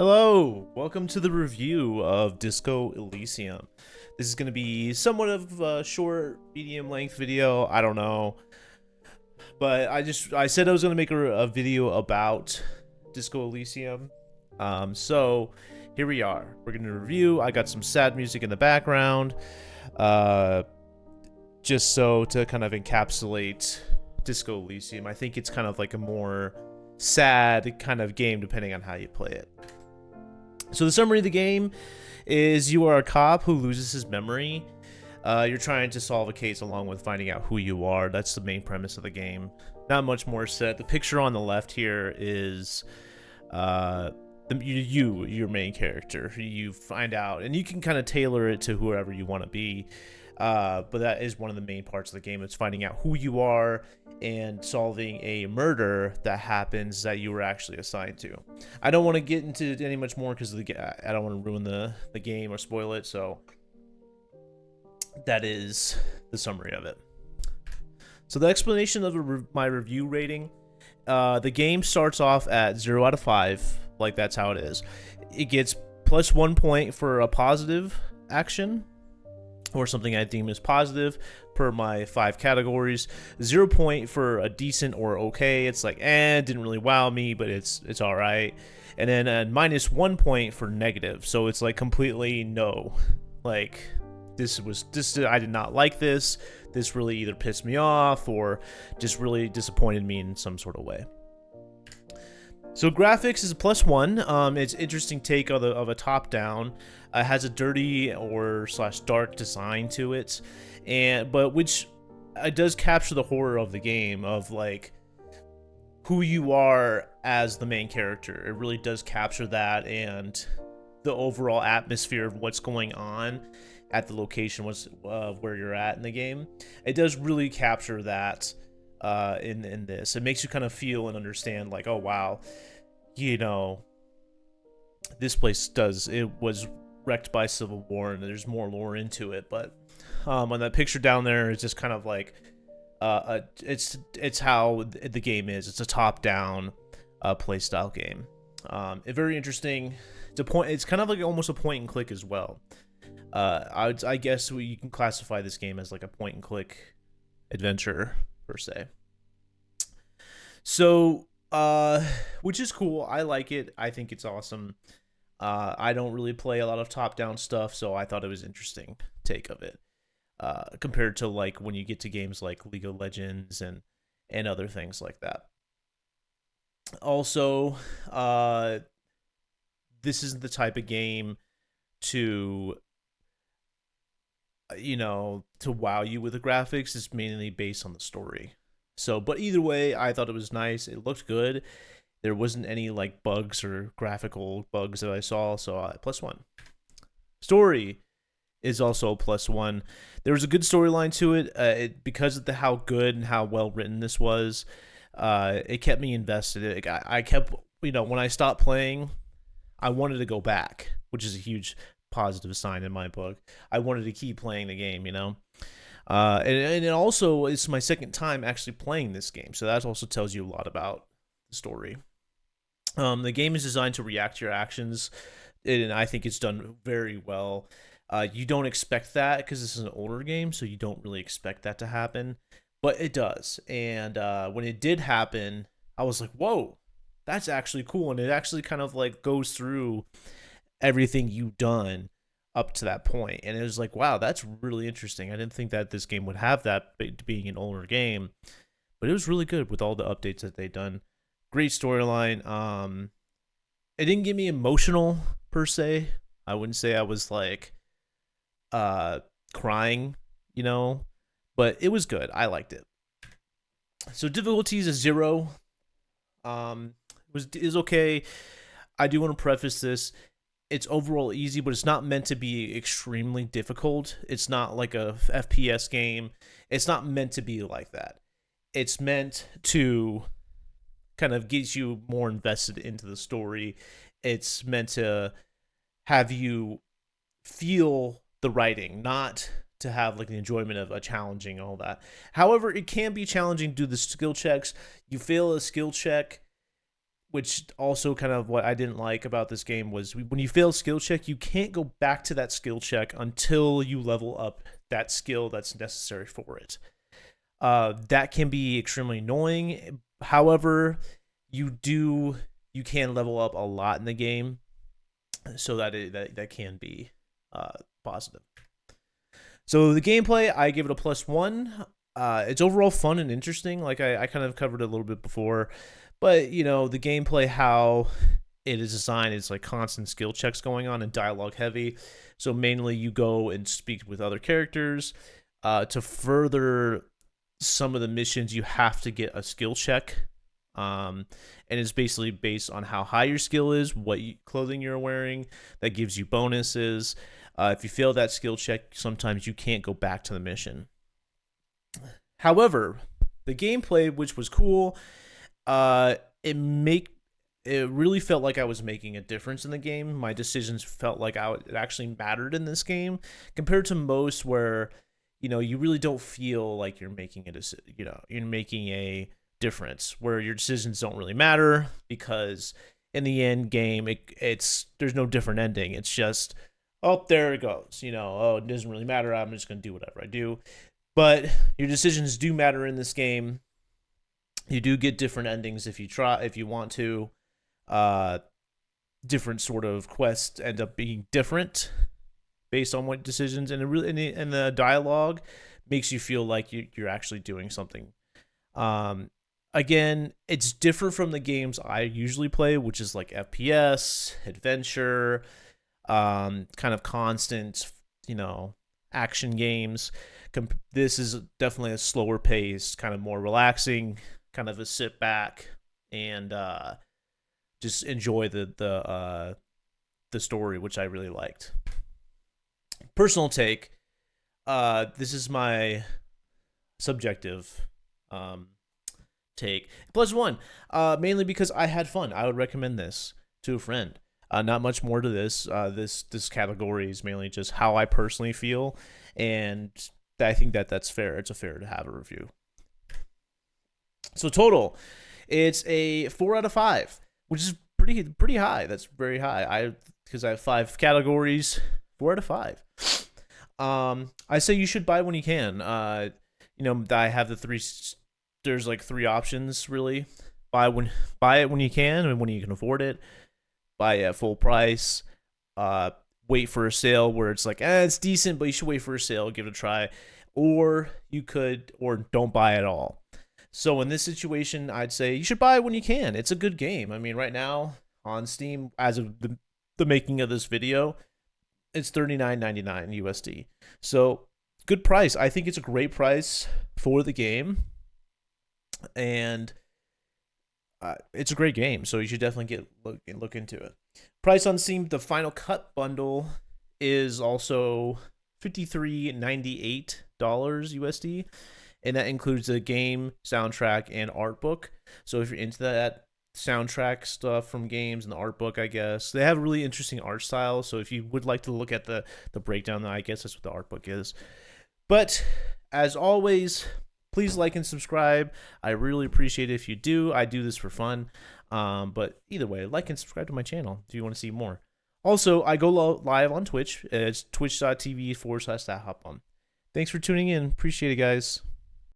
Hello, welcome to the review of Disco Elysium. This is going to be somewhat of a short, medium length video, I don't know. But I said I was going to make a video about Disco Elysium. So here we are. We're going to review. I got some sad music in the background. Just so to kind of encapsulate Disco Elysium. I think it's kind of like a more sad kind of game depending on how you play it. So the summary of the game is you are a cop who loses his memory. You're trying to solve a case along with finding out who you are. That's the main premise of the game. Not much more said. The picture on the left here is your main character. You find out, and you can kind of tailor it to whoever you want to be. But that is one of the main parts of the game. It's finding out who you are and solving a murder that happens that you were actually assigned to. I don't want to get into any much more because I don't want to ruin the game or spoil it. So that is the summary of it. So the explanation of my review rating. The game starts off at 0 out of 5. Like that's how it is. It gets plus 1 point for a positive action, or something I deem as positive per my 5 categories. 0 point for a decent or okay. It's like, it didn't really wow me, but it's all right. And then minus 1 point for negative. So it's like completely no. Like this I did not like this. This really either pissed me off or just really disappointed me in some sort of way. So graphics is a plus 1. It's interesting take of a top down. Has a dirty or / dark design to it, but which does capture the horror of the game of like who you are as the main character. It really does capture that and the overall atmosphere of what's going on at the location where you're at in the game. It does really capture that in this. It makes you kind of feel and understand like, oh wow, you know, this place was wrecked by civil war and there's more lore into it. But on that picture down there, it's just kind of like it's how the game is. It's a top-down play style game. It's very interesting. It's kind of like almost a point and click as well. I guess you can classify this game as like a point and click adventure per se. So which is cool. I like it. I think it's awesome. I don't really play a lot of top-down stuff, so I thought it was interesting take of it. Compared to like when you get to games like League of Legends and other things like that. Also, this isn't the type of game to wow you with the graphics. It's mainly based on the story. So, but either way, I thought it was nice. It looked good. There wasn't any like bugs or graphical bugs that I saw, so plus 1. Story is also plus 1. There was a good storyline to it, because of how good and how well written this was. It kept me invested. I kept, when I stopped playing, I wanted to go back, which is a huge positive sign in my book. I wanted to keep playing the game, and it also it's my second time actually playing this game, so that also tells you a lot about the story. The game is designed to react to your actions, and I think it's done very well. You don't expect that because this is an older game, so you don't really expect that to happen, but it does. And when it did happen, I was like, whoa, that's actually cool. And it actually kind of like goes through everything you've done up to that point. And it was like, wow, that's really interesting. I didn't think that this game would have that being an older game, but it was really good with all the updates that they've done. Great storyline. It didn't get me emotional per se. I wouldn't say I was like crying, but it was good. I liked it. So difficulties is 0. Is okay. I do want to preface this. It's overall easy, but it's not meant to be extremely difficult. It's not like a FPS game. It's not meant to be like that. It's meant to kind of get you more invested into the story. It's meant to have you feel the writing, not to have like the enjoyment of a challenging and all that. However, it can be challenging to do the skill checks. You fail a skill check, which also kind of what I didn't like about this game was when you fail skill check, you can't go back to that skill check until you level up that skill that's necessary for it. That can be extremely annoying. However, you can level up a lot in the game, so that can be positive. So the gameplay, I give it a +1. It's overall fun and interesting. Like I kind of covered it a little bit before, but the gameplay, how it is designed, is like constant skill checks going on and dialogue heavy. So mainly you go and speak with other characters. To further some of the missions, you have to get a skill check. And it's basically based on how high your skill is, what clothing you're wearing, that gives you bonuses. If you fail that skill check, sometimes you can't go back to the mission. However, the gameplay, which was cool, it really felt like I was making a difference in the game. My decisions felt like it actually mattered in this game, compared to most where you really don't feel like you're making you're making a difference, where your decisions don't really matter, because in the end game there's no different ending. It's just, oh, there it goes. Oh, it doesn't really matter. I'm just gonna do whatever I do. But your decisions do matter in this game. You do get different endings if you want to. Different sort of quests end up being different based on what decisions, and the dialogue makes you feel like you're actually doing something. Again, it's different from the games I usually play, which is like FPS, adventure, kind of constant, action games. This is definitely a slower pace, kind of more relaxing, kind of a sit back and just enjoy the story, which I really liked. Personal take. This is my subjective take. +1, mainly because I had fun. I would recommend this to a friend. Not much more to this. This category is mainly just how I personally feel, and I think that's fair. It's fair to have a review. So total, it's a 4 out of 5, which is pretty high. That's very high. Because I have 5 categories, 4 out of 5. I say you should buy when you can. I have the 3. There's like 3 options really. Buy it when you can and when you can afford it. Buy at full price. Wait for a sale where it's like, it's decent, but you should wait for a sale, give it a try. Or don't buy at all. So in this situation, I'd say you should buy it when you can. It's a good game. I mean, right now on Steam, as of the making of this video, it's $39.99 USD. So good price. I think it's a great price for the game, and it's a great game. So you should definitely look into it. Price on Steam, the Final Cut bundle is also $53.98 USD, and that includes the game, soundtrack, and art book. So if you're into that soundtrack stuff from games and the art book, I guess they have a really interesting art style. So if you would like to look at the breakdown, I guess that's what the art book is. But as always, please like and subscribe. I really appreciate it if you do. I do this for fun. But either way, like and subscribe to my channel if you want to see more. Also, I go live on Twitch. It's twitch.tv/thathopon. Thanks for tuning in. Appreciate it, guys.